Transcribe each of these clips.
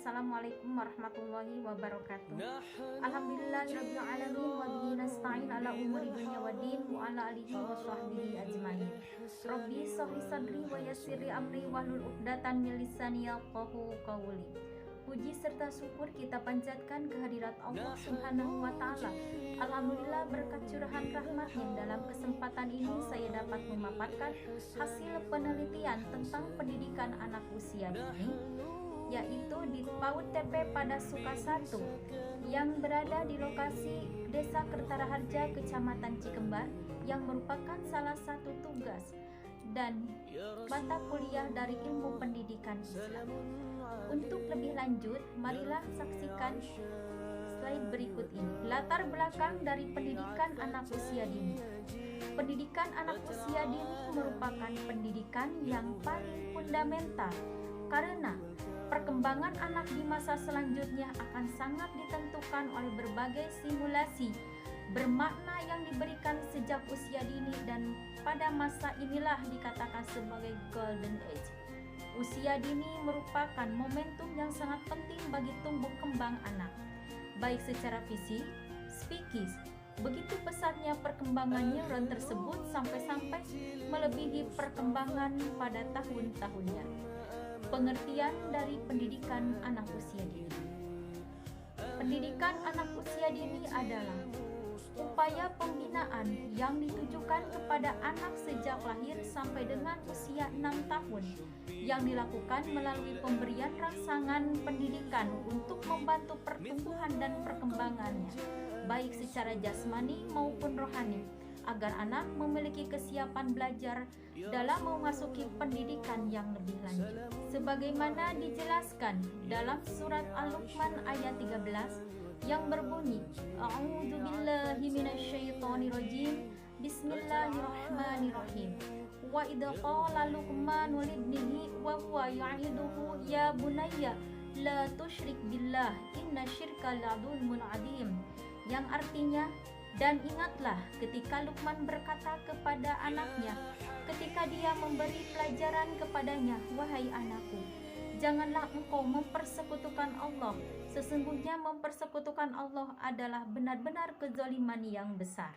Assalamualaikum warahmatullahi wabarakatuh. Alhamdulillahirabbil alamin wa bihi nasta'in ala umuri dunya waddin wa ala alihi wa sahbihi ajmain. Rabbi shrah sadri wa yassir li amri wahlul 'uqdatam min lisani yafqahu qawli. Puji serta syukur kita panjatkan kehadirat Allah Subhanahu wa taala. Alhamdulillah berkat curahan rahmatnya dalam kesempatan ini saya dapat memaparkan hasil penelitian tentang pendidikan anak usia dini, yaitu di PAUD TP pada Suka 1 yang berada di lokasi Desa Kertaraharja, Kecamatan Cikembar, yang merupakan salah satu tugas dan mata kuliah dari ilmu pendidikan Islam. Untuk lebih lanjut, marilah saksikan slide berikut ini. Latar belakang dari pendidikan anak usia dini. Pendidikan anak usia dini merupakan pendidikan yang paling fundamental karena perkembangan anak di masa selanjutnya akan sangat ditentukan oleh berbagai simulasi bermakna yang diberikan sejak usia dini, dan pada masa inilah dikatakan sebagai golden age. Usia dini merupakan momentum yang sangat penting bagi tumbuh kembang anak, baik secara fisik, psikis. Begitu pesatnya perkembangan neuron tersebut sampai-sampai melebihi perkembangan pada tahun-tahunnya. Pengertian dari pendidikan anak usia dini. Pendidikan anak usia dini adalah upaya pembinaan yang ditujukan kepada anak sejak lahir sampai dengan usia 6 tahun yang dilakukan melalui pemberian rangsangan pendidikan untuk membantu pertumbuhan dan perkembangannya, baik secara jasmani maupun rohani, agar anak memiliki kesiapan belajar dalam memasuki pendidikan yang lebih lanjut. Sebagaimana dijelaskan dalam surat Al-Luqman ayat 13 yang berbunyi, A'udzubillahi minasyaitonirrajim, Bismillahirrahmanirrahim. Wa idza qala Luqmanu libnihi wa huwa ya'iduhu ya bunayya la tusyrik billah inna syirka la'dzulmun 'adzim. Yang artinya, dan ingatlah ketika Luqman berkata kepada anaknya ketika dia memberi pelajaran kepadanya, wahai anakku, janganlah engkau mempersekutukan Allah. Sesungguhnya mempersekutukan Allah adalah benar-benar kezaliman yang besar.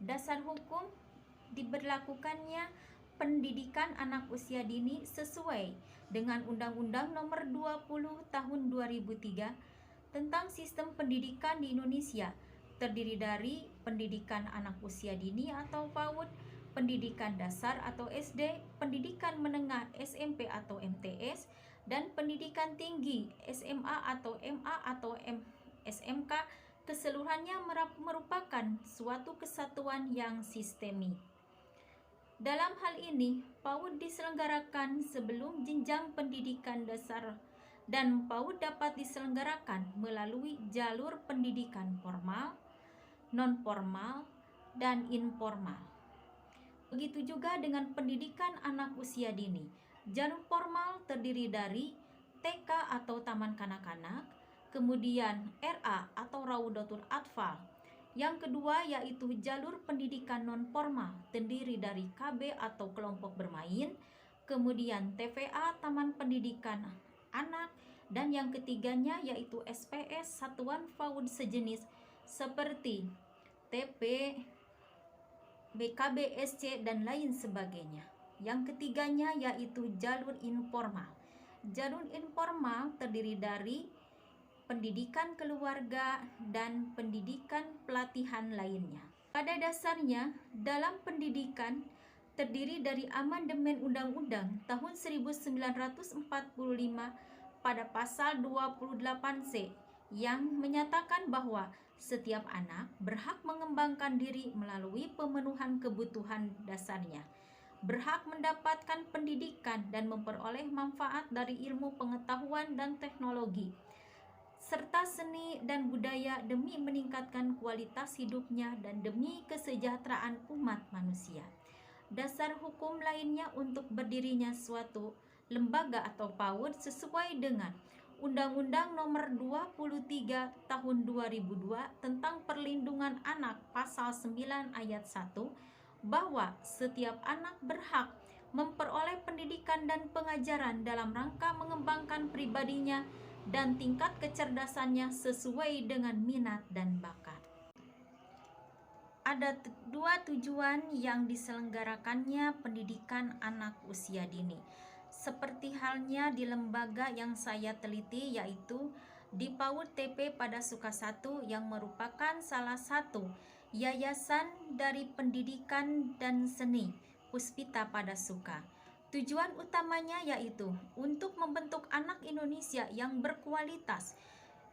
Dasar hukum diberlakukannya pendidikan anak usia dini sesuai dengan Undang-Undang Nomor 20 Tahun 2003 tentang Sistem Pendidikan di Indonesia, terdiri dari pendidikan anak usia dini atau PAUD, pendidikan dasar atau SD, pendidikan menengah SMP atau MTS, dan pendidikan tinggi SMA atau MA atau SMK. Keseluruhannya merupakan suatu kesatuan yang sistemik. Dalam hal ini, PAUD diselenggarakan sebelum jenjang pendidikan dasar, dan PAUD dapat diselenggarakan melalui jalur pendidikan formal, non-formal, dan informal. Begitu juga dengan pendidikan anak usia dini. Jalur formal terdiri dari TK atau Taman Kanak-kanak, kemudian RA atau Raudatul Atfal. Yang kedua yaitu jalur pendidikan non-formal terdiri dari KB atau kelompok bermain, kemudian TVA Taman Pendidikan Anak, dan yang ketiganya yaitu SPS Satuan PAUD sejenis seperti TP, BKBSC, dan lain sebagainya. Yang ketiganya yaitu jalur informal. Jalur informal terdiri dari pendidikan keluarga dan pendidikan pelatihan lainnya. Pada dasarnya, dalam pendidikan terdiri dari amandemen Undang-Undang tahun 1945 pada pasal 28C yang menyatakan bahwa setiap anak berhak mengembangkan diri melalui pemenuhan kebutuhan dasarnya, berhak mendapatkan pendidikan dan memperoleh manfaat dari ilmu pengetahuan dan teknologi, serta seni dan budaya demi meningkatkan kualitas hidupnya dan demi kesejahteraan umat manusia. Dasar hukum lainnya untuk berdirinya suatu lembaga atau PAUD sesuai dengan Undang-Undang Nomor 23 Tahun 2002 tentang Perlindungan Anak Pasal 9 Ayat 1 bahwa setiap anak berhak memperoleh pendidikan dan pengajaran dalam rangka mengembangkan pribadinya dan tingkat kecerdasannya sesuai dengan minat dan bakat. Ada dua tujuan yang diselenggarakannya pendidikan anak usia dini. Seperti halnya di lembaga yang saya teliti, yaitu di PAUD TP Padasuka 1 yang merupakan salah satu yayasan dari pendidikan dan seni Puspita Padasuka. Tujuan utamanya yaitu untuk membentuk anak Indonesia yang berkualitas,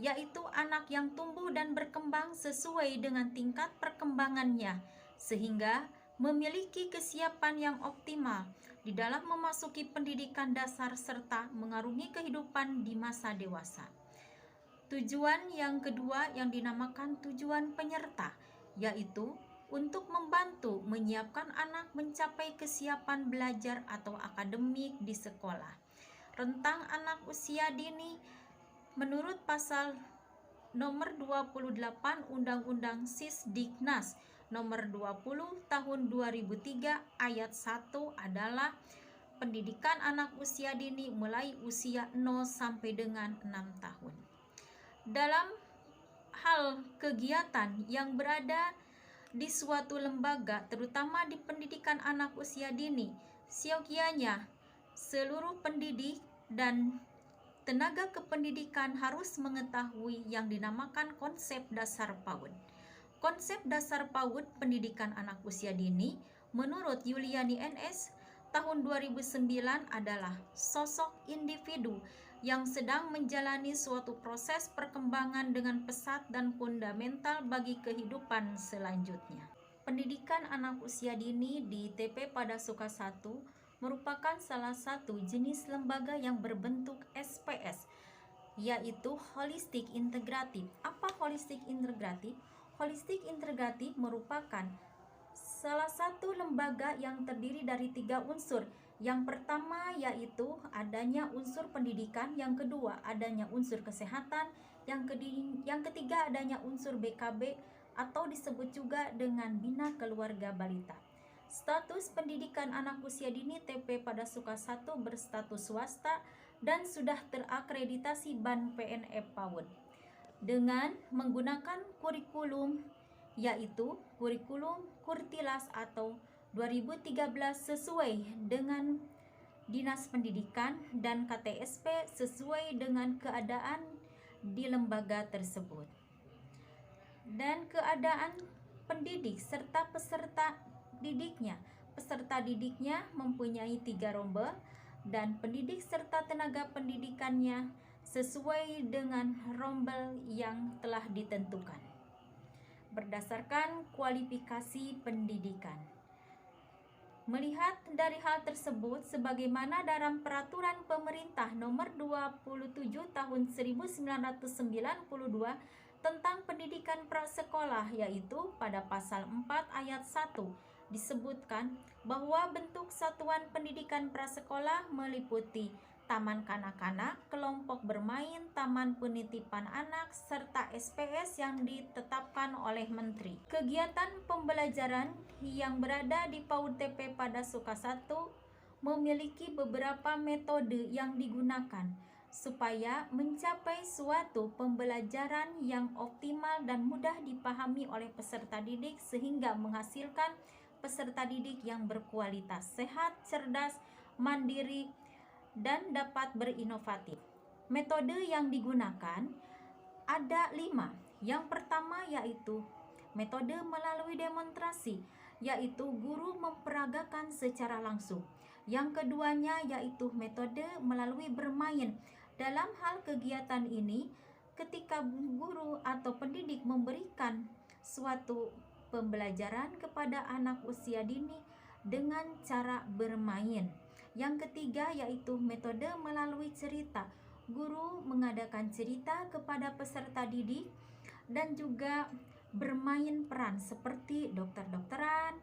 yaitu anak yang tumbuh dan berkembang sesuai dengan tingkat perkembangannya, sehingga memiliki kesiapan yang optimal di dalam memasuki pendidikan dasar serta mengarungi kehidupan di masa dewasa. Tujuan yang kedua yang dinamakan tujuan penyerta, yaitu untuk membantu menyiapkan anak mencapai kesiapan belajar atau akademik di sekolah. Rentang anak usia dini menurut pasal nomor 28 Undang-Undang Sisdiknas nomor 20 tahun 2003 ayat 1 adalah pendidikan anak usia dini mulai usia 0 sampai dengan 6 tahun. Dalam hal kegiatan yang berada di suatu lembaga, terutama di pendidikan anak usia dini, siogianya seluruh pendidik dan tenaga kependidikan harus mengetahui yang dinamakan konsep dasar PAUD. Konsep dasar PAUD pendidikan anak usia dini menurut Yuliani NS tahun 2009 adalah sosok individu yang sedang menjalani suatu proses perkembangan dengan pesat dan fundamental bagi kehidupan selanjutnya. Pendidikan anak usia dini di TP Padasuka 1 merupakan salah satu jenis lembaga yang berbentuk SPS, yaitu holistik integratif. Apa holistik integratif? Holistik integratif merupakan salah satu lembaga yang terdiri dari 3 unsur. Yang pertama yaitu adanya unsur pendidikan, yang kedua adanya unsur kesehatan, yang ketiga adanya unsur BKB atau disebut juga dengan Bina Keluarga Balita. Status pendidikan anak usia dini TP Padasuka 1 berstatus swasta dan sudah terakreditasi BAN PNE PAUD dengan menggunakan kurikulum yaitu kurikulum Kurtilas atau 2013 sesuai dengan Dinas Pendidikan dan KTSP sesuai dengan keadaan di lembaga tersebut. Dan keadaan pendidik serta peserta didiknya. Peserta didiknya mempunyai 3 rombel dan pendidik serta tenaga pendidikannya sesuai dengan rombel yang telah ditentukan berdasarkan kualifikasi pendidikan. Melihat dari hal tersebut, sebagaimana dalam Peraturan Pemerintah Nomor 27 Tahun 1992 tentang pendidikan prasekolah, yaitu pada pasal 4 ayat 1 disebutkan bahwa bentuk satuan pendidikan prasekolah meliputi taman kanak-kanak, kelompok bermain, taman penitipan anak, serta SPS yang ditetapkan oleh Menteri. Kegiatan pembelajaran yang berada di PAUD TP Padasuka 1 memiliki beberapa metode yang digunakan supaya mencapai suatu pembelajaran yang optimal dan mudah dipahami oleh peserta didik sehingga menghasilkan peserta didik yang berkualitas, sehat, cerdas, mandiri, dan dapat berinovatif. Metode yang digunakan ada 5. Yang pertama yaitu metode melalui demonstrasi, yaitu guru memperagakan secara langsung. Yang keduanya yaitu metode melalui bermain. Dalam hal kegiatan ini, ketika guru atau pendidik memberikan suatu pembelajaran kepada anak usia dini dengan cara bermain. Yang ketiga yaitu metode melalui cerita. Guru mengadakan cerita kepada peserta didik dan juga bermain peran seperti dokter-dokteran,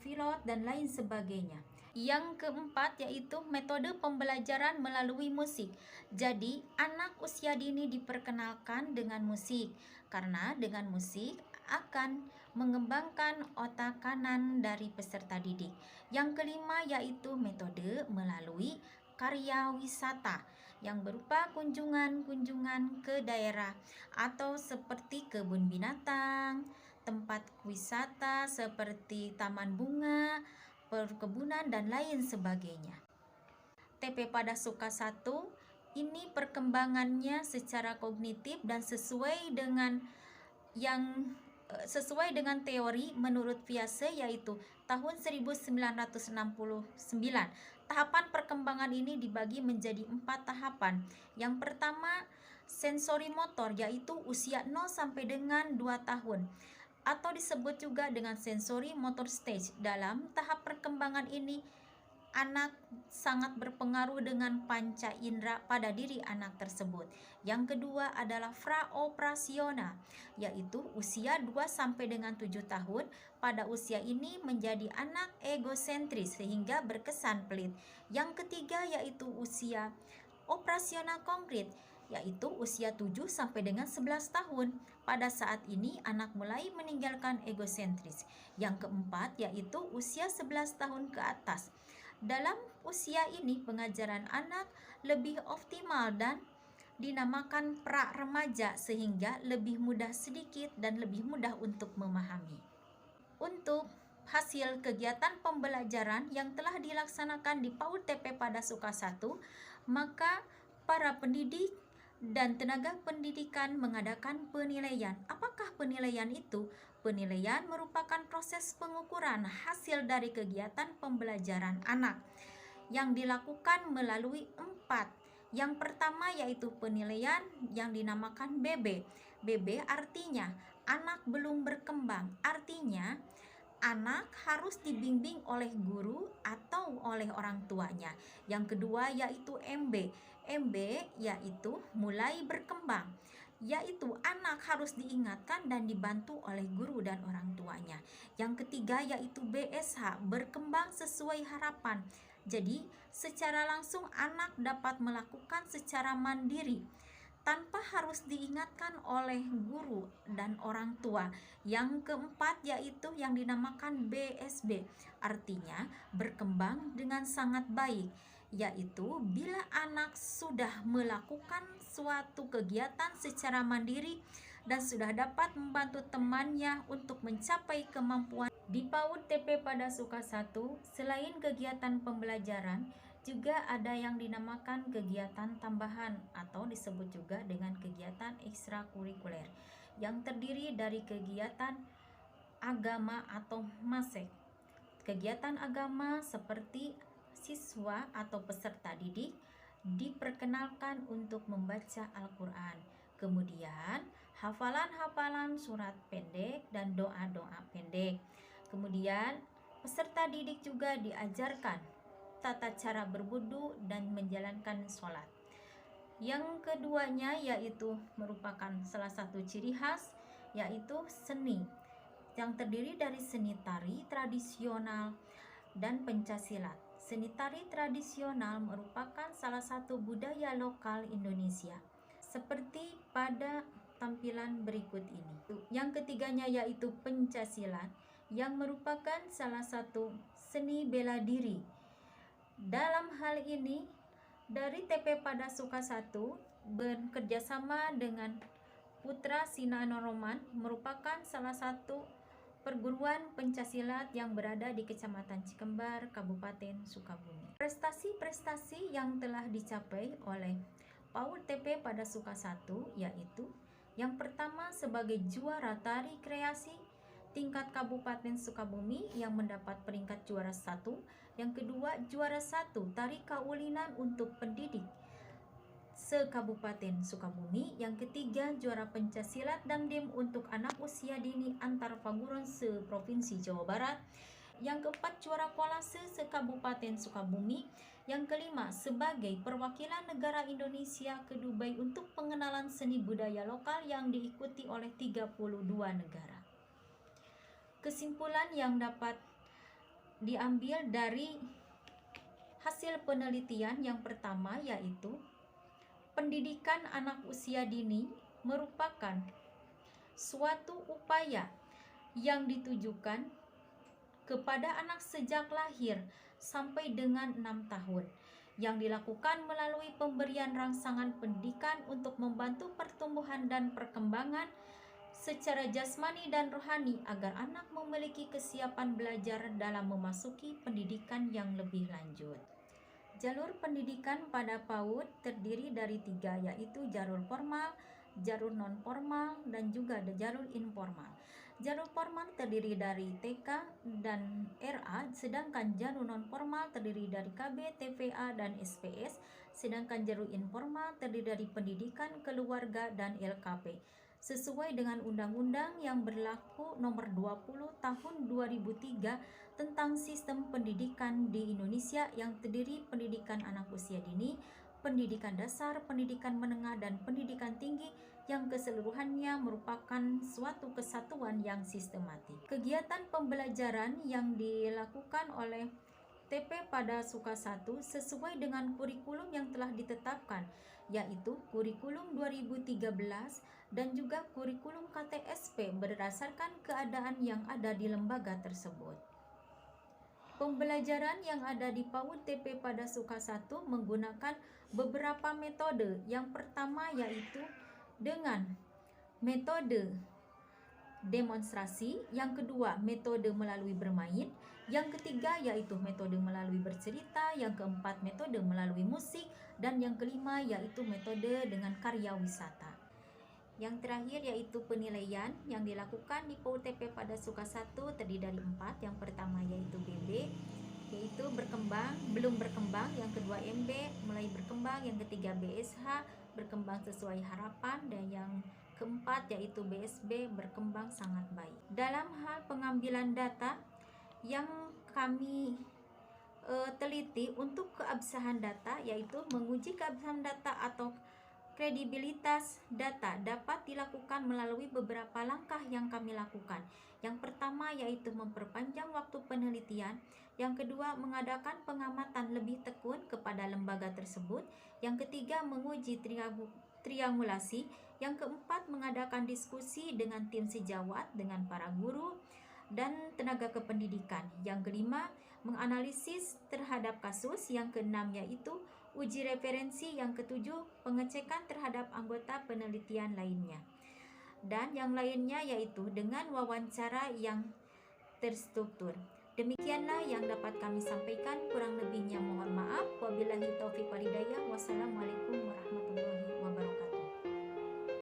pilot, dan lain sebagainya. Yang keempat yaitu metode pembelajaran melalui musik. Jadi anak usia dini diperkenalkan dengan musik karena dengan musik akan mengembangkan otak kanan dari peserta didik. Yang kelima yaitu metode melalui karya wisata yang berupa kunjungan-kunjungan ke daerah atau seperti kebun binatang, tempat wisata seperti taman bunga, perkebunan dan lain sebagainya. TP pada Suka 1 ini perkembangannya secara kognitif dan sesuai dengan teori menurut Viase, yaitu tahun 1969. Tahapan perkembangan ini dibagi menjadi 4 tahapan. Yang pertama, sensori motor, yaitu usia 0 sampai dengan 2 tahun atau disebut juga dengan sensori motor stage. Dalam tahap perkembangan ini, anak sangat berpengaruh dengan panca indera pada diri anak tersebut. Yang kedua adalah praoperasional, yaitu usia 2 sampai dengan 7 tahun. Pada usia ini menjadi anak egosentris sehingga berkesan pelit. Yang ketiga yaitu usia operasional konkret, yaitu usia 7 sampai dengan 11 tahun. Pada saat ini anak mulai meninggalkan egosentris. Yang keempat yaitu usia 11 tahun ke atas. Dalam usia ini pengajaran anak lebih optimal dan dinamakan pra-remaja sehingga lebih mudah sedikit dan lebih mudah untuk memahami. Untuk hasil kegiatan pembelajaran yang telah dilaksanakan di PAUD TP pada Suka 1, maka para pendidik dan tenaga pendidikan mengadakan penilaian. Apakah penilaian itu? Penilaian merupakan proses pengukuran hasil dari kegiatan pembelajaran anak yang dilakukan melalui 4. Yang pertama yaitu penilaian yang dinamakan BB. BB artinya anak belum berkembang. Artinya anak harus dibimbing oleh guru atau oleh orang tuanya. Yang kedua yaitu MB. MB yaitu mulai berkembang, yaitu anak harus diingatkan dan dibantu oleh guru dan orang tuanya. Yang ketiga yaitu BSH, berkembang sesuai harapan. Jadi secara langsung anak dapat melakukan secara mandiri tanpa harus diingatkan oleh guru dan orang tua. Yang keempat yaitu yang dinamakan BSB, artinya berkembang dengan sangat baik, yaitu bila anak sudah melakukan suatu kegiatan secara mandiri dan sudah dapat membantu temannya untuk mencapai kemampuan. Di PAUD TP pada Suka 1, selain kegiatan pembelajaran, juga ada yang dinamakan kegiatan tambahan atau disebut juga dengan kegiatan ekstrakurikuler yang terdiri dari kegiatan agama atau masek. Kegiatan agama seperti siswa atau peserta didik diperkenalkan untuk membaca Al-Quran, kemudian hafalan-hafalan surat pendek dan doa-doa pendek. Kemudian peserta didik juga diajarkan tata cara berwudu dan menjalankan sholat. Yang keduanya yaitu merupakan salah satu ciri khas, yaitu seni yang terdiri dari seni tari tradisional dan pencasilat. Seni tari tradisional merupakan salah satu budaya lokal Indonesia, seperti pada tampilan berikut ini. Yang ketiganya yaitu pencasilat, yang merupakan salah satu seni bela diri. Dalam hal ini, dari TP pada Suka 1 bekerjasama dengan Putra Sinanoman merupakan salah satu perguruan pencasilat yang berada di Kecamatan Cikembar, Kabupaten Sukabumi. Prestasi-prestasi yang telah dicapai oleh PAUD TP pada Suka 1 yaitu yang pertama sebagai juara tari kreasi tingkat Kabupaten Sukabumi yang mendapat peringkat juara 1. Yang kedua juara 1 tari kaulinan untuk pendidik se-Kabupaten Sukabumi. Yang ketiga juara pencasilat dangdem untuk anak usia dini antar paguron se-Provinsi Jawa Barat. Yang keempat juara kolase se-Kabupaten Sukabumi. Yang kelima sebagai perwakilan negara Indonesia ke Dubai untuk pengenalan seni budaya lokal yang diikuti oleh 32 negara. Kesimpulan yang dapat diambil dari hasil penelitian yang pertama yaitu pendidikan anak usia dini merupakan suatu upaya yang ditujukan kepada anak sejak lahir sampai dengan 6 tahun, yang dilakukan melalui pemberian rangsangan pendidikan untuk membantu pertumbuhan dan perkembangan secara jasmani dan rohani agar anak memiliki kesiapan belajar dalam memasuki pendidikan yang lebih lanjut. Jalur pendidikan pada PAUD terdiri dari 3, yaitu jalur formal, jalur non-formal, dan juga ada jalur informal. Jalur formal terdiri dari TK dan RA, sedangkan jalur non-formal terdiri dari KB, TVA, dan SPS, sedangkan jalur informal terdiri dari pendidikan keluarga dan LKP. Sesuai dengan Undang-Undang yang berlaku nomor 20 tahun 2003 tentang sistem pendidikan di Indonesia yang terdiri pendidikan anak usia dini, pendidikan dasar, pendidikan menengah, dan pendidikan tinggi yang keseluruhannya merupakan suatu kesatuan yang sistematik. Kegiatan pembelajaran yang dilakukan oleh TP pada Suka 1 sesuai dengan kurikulum yang telah ditetapkan, yaitu kurikulum 2013 dan juga kurikulum KTSP berdasarkan keadaan yang ada di lembaga tersebut. Pembelajaran yang ada di PAUD TP pada Suka 1 menggunakan beberapa metode. Yang pertama yaitu dengan metode demonstrasi, yang kedua metode melalui bermain, yang ketiga yaitu metode melalui bercerita, yang keempat metode melalui musik, dan yang kelima yaitu metode dengan karya wisata. Yang terakhir yaitu penilaian yang dilakukan di PAUD TP pada Suka 1 terdiri dari 4. Yang pertama yaitu BB, yaitu berkembang, belum berkembang. Yang kedua MB, mulai berkembang. Yang ketiga BSH, berkembang sesuai harapan. Dan yang keempat yaitu BSB, berkembang sangat baik. Dalam hal pengambilan data yang kami teliti untuk keabsahan data, yaitu menguji keabsahan data atau kredibilitas data dapat dilakukan melalui beberapa langkah yang kami lakukan. Yang pertama yaitu memperpanjang waktu penelitian. Yang kedua, mengadakan pengamatan lebih tekun kepada lembaga tersebut. Yang ketiga, menguji triangulasi. Yang keempat, mengadakan diskusi dengan tim sejawat, dengan para guru dan tenaga kependidikan. Yang kelima, menganalisis terhadap kasus. Yang keenam yaitu uji referensi. Yang ketujuh, pengecekan terhadap anggota penelitian lainnya. Dan yang lainnya yaitu dengan wawancara yang terstruktur. Demikianlah yang dapat kami sampaikan, kurang lebihnya mohon maaf. Wabillahi taufiq wal hidayah. Wassalamualaikum warahmatullahi wabarakatuh.